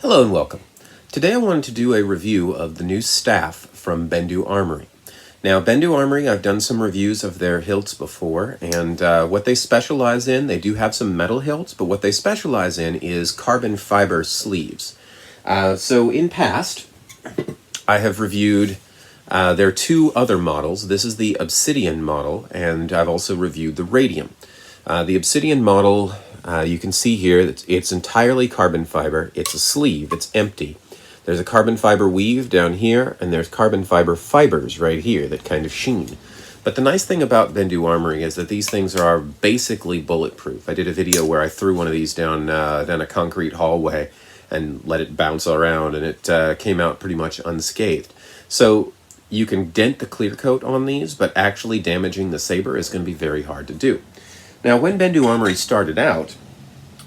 Hello and welcome. Today I wanted to do a review of the new staff from Bendu Armory. Now, Bendu Armory, I've done some reviews of their hilts before, and what they specialize in, they do have some metal hilts, but what they specialize in is carbon fiber sleeves. So in past, I have reviewed their two other models. This is the Obsidian model, and I've also reviewed the Radium. The Obsidian model, you can see here that it's entirely carbon fiber. It's a sleeve, it's empty. There's a carbon fiber weave down here, and there's carbon fiber fibers right here that kind of sheen. But the nice thing about Bendu Armory is that these things are basically bulletproof. I did a video where I threw one of these down a concrete hallway and let it bounce around, and it came out pretty much unscathed. So you can dent the clear coat on these, but actually damaging the Saber is going to be very hard to do. Now, when Bendu Armory started out,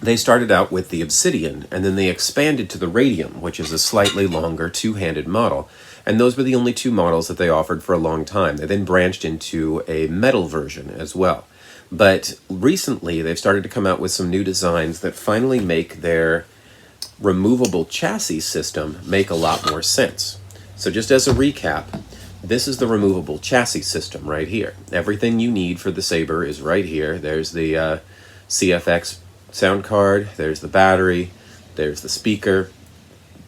they started out with the Obsidian, and then they expanded to the Radium, which is a slightly longer two-handed model. And those were the only two models that they offered for a long time. They then branched into a metal version as well. But recently, they've started to come out with some new designs that finally make their removable chassis system make a lot more sense. So just as a recap, this is the removable chassis system right here. Everything you need for the Saber is right here. There's the CFX sound card, there's the battery, there's the speaker,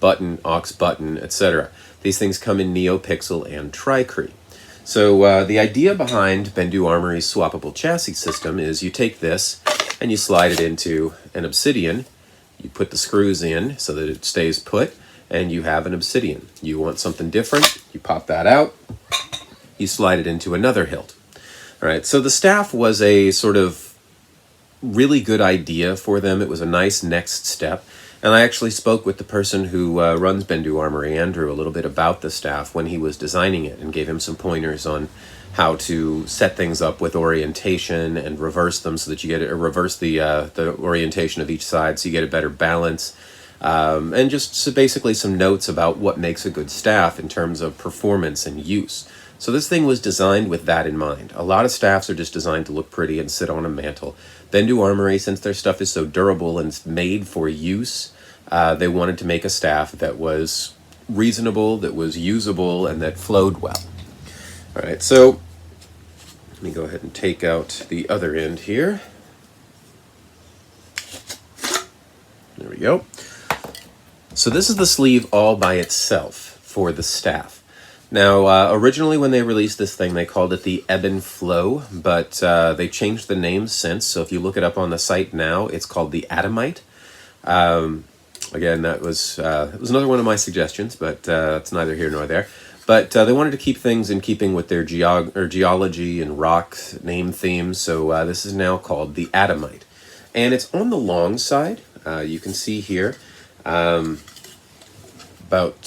button, aux button, etc. These things come in NeoPixel and Tricrete. So the idea behind Bendu Armory's swappable chassis system is you take this and you slide it into an Obsidian, you put the screws in so that it stays put, and you have an Obsidian. You want something different, you pop that out, you slide it into another hilt. All right, so the staff was a sort of really good idea for them. It was a nice next step. And I actually spoke with the person who runs Bendu Armory, Andrew, a little bit about the staff when he was designing it, and gave him some pointers on how to set things up with orientation and reverse them so that you get reverse the orientation of each side so you get a better balance. And just basically some notes about what makes a good staff in terms of performance and use. So this thing was designed with that in mind. A lot of staffs are just designed to look pretty and sit on a mantle. Bendu Armory, since their stuff is so durable and made for use, they wanted to make a staff that was reasonable, that was usable, and that flowed well. All right, so let me go ahead and take out the other end here. There we go. So this is the sleeve all by itself for the staff. Now, originally when they released this thing, they called it the Ebb and Flow, but they changed the name since. So if you look it up on the site now, it's called the Adamite. Again, that was another one of my suggestions, but it's neither here nor there. But they wanted to keep things in keeping with their geology and rock name themes, so this is now called the Adamite. And it's on the long side. You can see here about,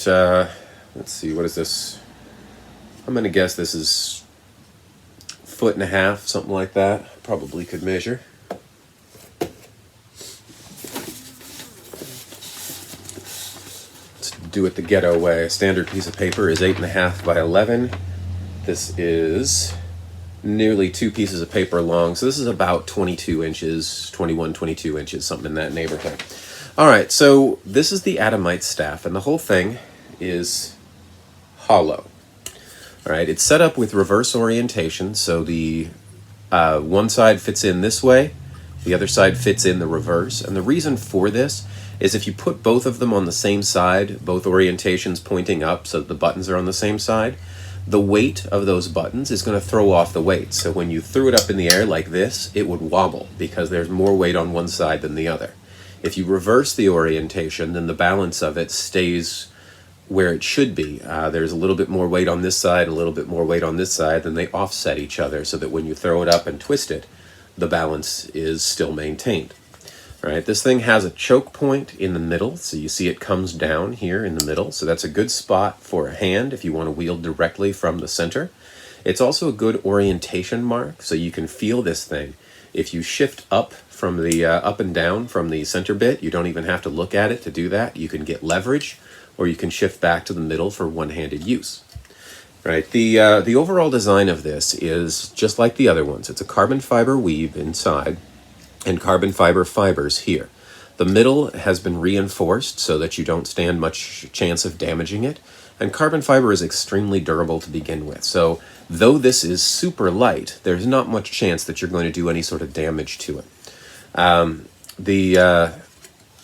let's see, what is this? I'm going to guess this is 1.5 feet, something like that. Probably could measure. Let's do it the ghetto way. A standard piece of paper is 8.5 by 11. This is nearly 2 pieces of paper long. So this is about 22 inches, 21, 22 inches, something in that neighborhood. All right, so this is the Adamite staff, and the whole thing is hollow. All right, it's set up with reverse orientation, so the one side fits in this way, the other side fits in the reverse. And the reason for this is if you put both of them on the same side, both orientations pointing up so that the buttons are on the same side, the weight of those buttons is going to throw off the weight. So when you threw it up in the air like this, it would wobble because there's more weight on one side than the other. If you reverse the orientation, then the balance of it stays where it should be. There's a little bit more weight on this side, a little bit more weight on this side, then they offset each other so that when you throw it up and twist it, the balance is still maintained. All right, this thing has a choke point in the middle, so you see it comes down here in the middle, so that's a good spot for a hand if you want to wield directly from the center. It's also a good orientation mark, so you can feel this thing. If you shift up from the up and down from the center bit, you don't even have to look at it to do that. You can get leverage, or you can shift back to the middle for one-handed use. Right, the overall design of this is just like the other ones. It's a carbon fiber weave inside and carbon fiber fibers here. The middle has been reinforced so that you don't stand much chance of damaging it. And carbon fiber is extremely durable to begin with. So though this is super light, there's not much chance that you're going to do any sort of damage to it.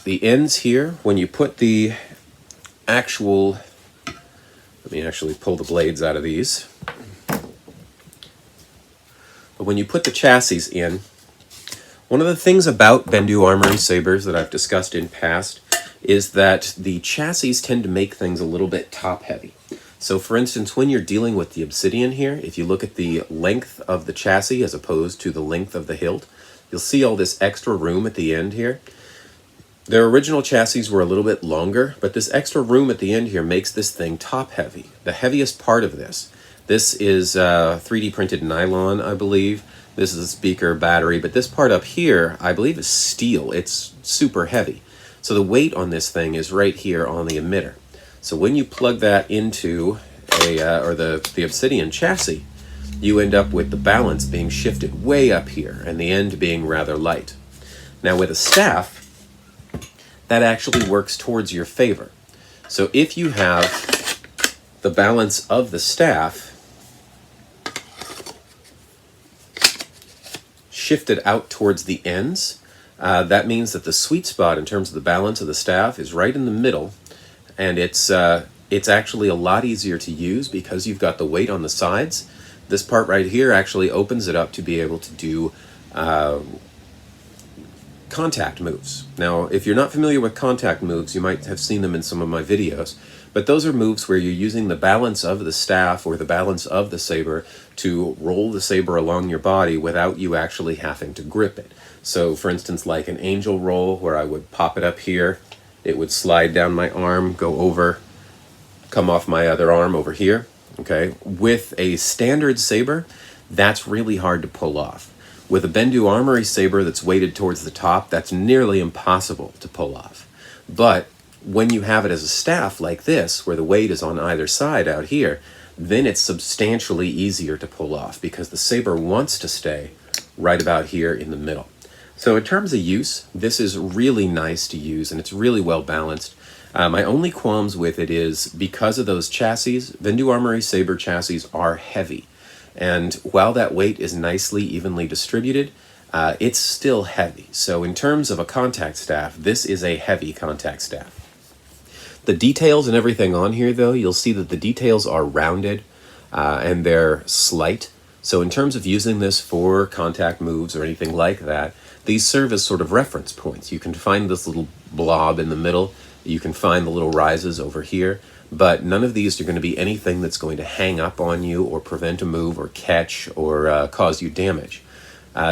The ends here, when you put the actual, let me actually pull the blades out of these. But when you put the chassis in, one of the things about Bendu Armory sabers that I've discussed in past is that the chassis tend to make things a little bit top heavy. So for instance, when you're dealing with the obsidian here, if you look at the length of the chassis as opposed to the length of the hilt, you'll see all this extra room at the end here. Their original chassis were a little bit longer, but this extra room at the end here makes this thing top heavy. The heaviest part of this is 3D printed nylon, I believe. This is a speaker battery, but this part up here, I believe, is steel. It's super heavy. So the weight on this thing is right here on the emitter. So when you plug that into the obsidian chassis, you end up with the balance being shifted way up here and the end being rather light. Now with a staff, that actually works towards your favor. So if you have the balance of the staff shifted out towards the ends, that means that the sweet spot in terms of the balance of the staff is right in the middle, and it's actually a lot easier to use because you've got the weight on the sides. This part right here actually opens it up to be able to do contact moves. Now, if you're not familiar with contact moves, you might have seen them in some of my videos, but those are moves where you're using the balance of the staff or the balance of the saber to roll the saber along your body without you actually having to grip it. So, for instance, like an angel roll where I would pop it up here, it would slide down my arm, go over, come off my other arm over here, okay? With a standard saber, that's really hard to pull off. With a Bendu Armory saber that's weighted towards the top, that's nearly impossible to pull off. But when you have it as a staff like this, where the weight is on either side out here, then it's substantially easier to pull off because the saber wants to stay right about here in the middle. So in terms of use, this is really nice to use and it's really well balanced. My only qualms with it is because of those chassis, Bendu Armory saber chassis are heavy. And while that weight is nicely evenly distributed, it's still heavy. So in terms of a contact staff, this is a heavy contact staff. The details and everything on here, though, you'll see that the details are rounded and they're slight. So in terms of using this for contact moves or anything like that, these serve as sort of reference points. You can find this little blob in the middle. You can find the little rises over here. But none of these are going to be anything that's going to hang up on you or prevent a move or catch or cause you damage.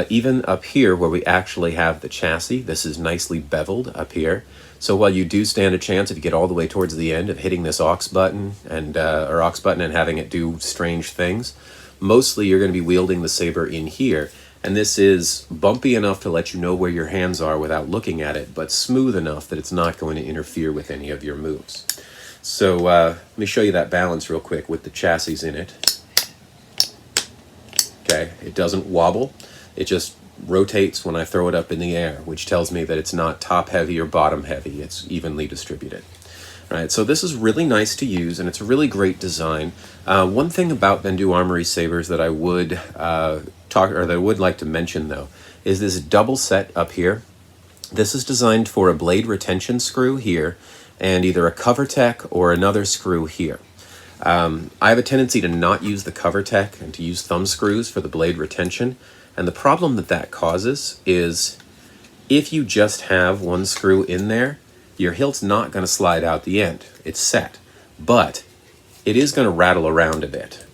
Even up here where we actually have the chassis, this is nicely beveled up here. So while you do stand a chance if you get all the way towards the end of hitting this aux button and having it do strange things, mostly you're going to be wielding the saber in here. And this is bumpy enough to let you know where your hands are without looking at it, but smooth enough that it's not going to interfere with any of your moves. So let me show you that balance real quick with the chassis in it. Okay, it doesn't wobble. It just rotates when I throw it up in the air, which tells me that it's not top heavy or bottom heavy. It's evenly distributed. All right, so this is really nice to use and it's a really great design. One thing about Bendu Armory sabers that I would like to mention though is this double set up here. This is designed for a blade retention screw here and either a CoverTech or another screw here. I have a tendency to not use the CoverTech and to use thumb screws for the blade retention. And the problem that causes is if you just have one screw in there, your hilt's not going to slide out the end. It's set. But it is going to rattle around a bit.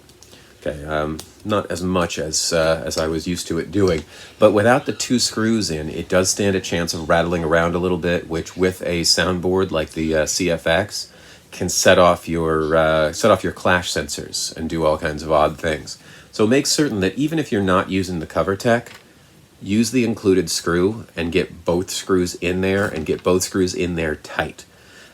Okay, not as much as I was used to it doing, but without the two screws in, it does stand a chance of rattling around a little bit, which with a soundboard like the CFX can set off your clash sensors and do all kinds of odd things. So make certain that even if you're not using the CoverTech, use the included screw and get both screws in there and get both screws in there tight.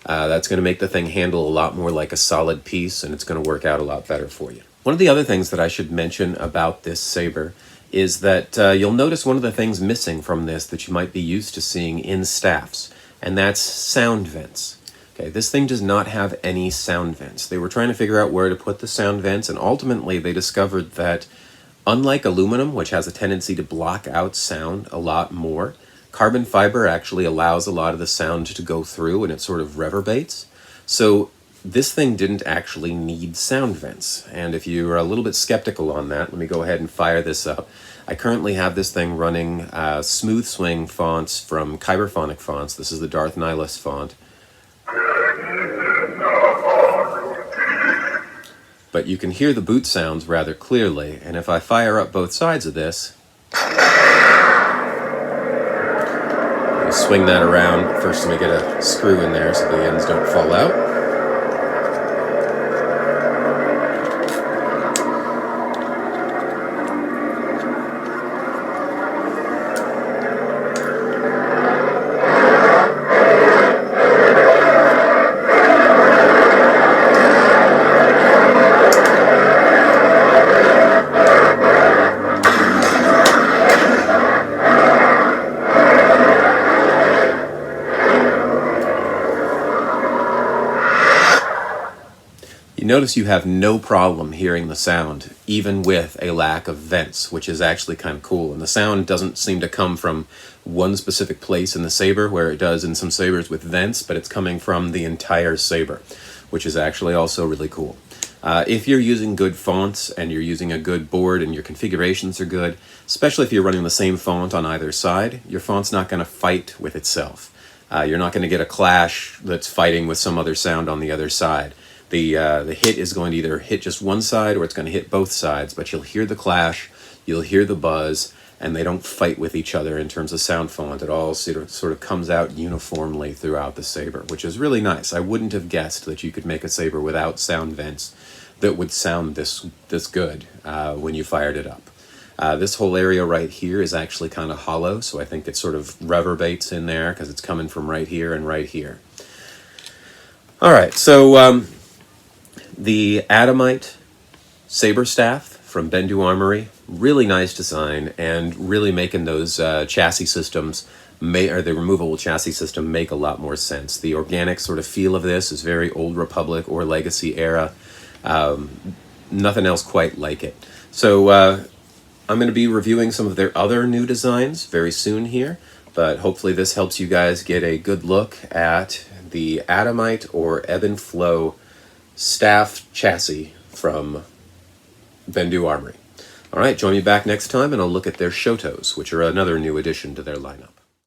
That's going to make the thing handle a lot more like a solid piece and it's going to work out a lot better for you. One of the other things that I should mention about this saber is that you'll notice one of the things missing from this that you might be used to seeing in staffs. and that's sound vents. Okay, this thing does not have any sound vents. They were trying to figure out where to put the sound vents, and ultimately they discovered that unlike aluminum, which has a tendency to block out sound a lot more, carbon fiber actually allows a lot of the sound to go through, and it sort of reverberates. So this thing didn't actually need sound vents. And if you're a little bit skeptical on that, let me go ahead and fire this up. I currently have this thing running smooth swing fonts from Kyberphonic Fonts. This is the Darth Nihilus font. But you can hear the boot sounds rather clearly, and if I fire up both sides of this, you swing that around. First, let me get a screw in there so the ends don't fall out. You notice you have no problem hearing the sound, even with a lack of vents, which is actually kind of cool. And the sound doesn't seem to come from one specific place in the Saber, where it does in some Sabers with vents, but it's coming from the entire Saber, which is actually also really cool. If you're using good fonts and you're using a good board and your configurations are good, especially if you're running the same font on either side, your font's not going to fight with itself. You're not going to get a clash that's fighting with some other sound on the other side. The hit is going to either hit just one side or it's going to hit both sides, but you'll hear the clash, you'll hear the buzz, and they don't fight with each other in terms of sound font. It all sort of comes out uniformly throughout the Saber, which is really nice. I wouldn't have guessed that you could make a Saber without sound vents that would sound this good when you fired it up. This whole area right here is actually kind of hollow, so I think it sort of reverberates in there because it's coming from right here and right here. All right, so the Adamite Saber staff from Bendu Armory, really nice design, and really making those chassis systems, or the removable chassis system, make a lot more sense. The organic sort of feel of this is very Old Republic or Legacy era. Nothing else quite like it. So I'm going to be reviewing some of their other new designs very soon here, but hopefully this helps you guys get a good look at the Adamite or Ebb and Flow staff chassis from Bendu Armory. All right, join me back next time and I'll look at their Shotos, which are another new addition to their lineup.